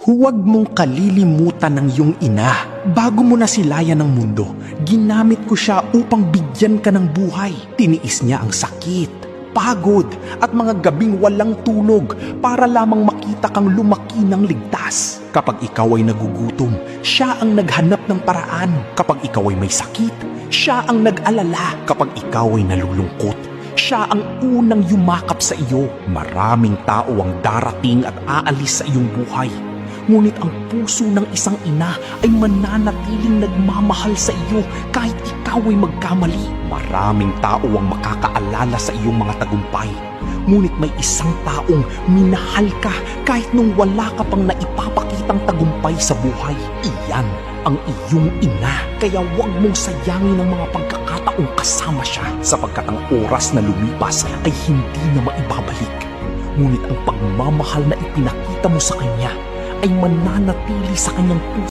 Huwag mong kalilimutan ng iyong ina. Bago mo nasilayan ng mundo, ginamit ko siya upang bigyan ka ng buhay. Tiniis niya ang sakit, pagod at mga gabing walang tulog para lamang makita kang lumaki ng ligtas. Kapag ikaw ay nagugutom, siya ang naghanap ng paraan. Kapag ikaw ay may sakit, siya ang nag-alala. Kapag ikaw ay nalulungkot, siya ang unang yumakap sa iyo. Maraming tao ang darating at aalis sa iyong buhay. Ngunit ang puso ng isang ina ay mananatiling nagmamahal sa iyo kahit ikaw ay magkamali. Maraming tao ang makakaalala sa iyong mga tagumpay. Ngunit may isang taong minahal ka kahit nung wala ka pang naipapakitang tagumpay sa buhay. Iyan ang iyong ina. Kaya huwag mong sayangin ang mga pagkakataong kasama siya, sapagkat ang oras na lumipas ay hindi na maibabalik. Ngunit ang pagmamahal na ipinakita mo sa kanya ay mananatili sa kanyang puso.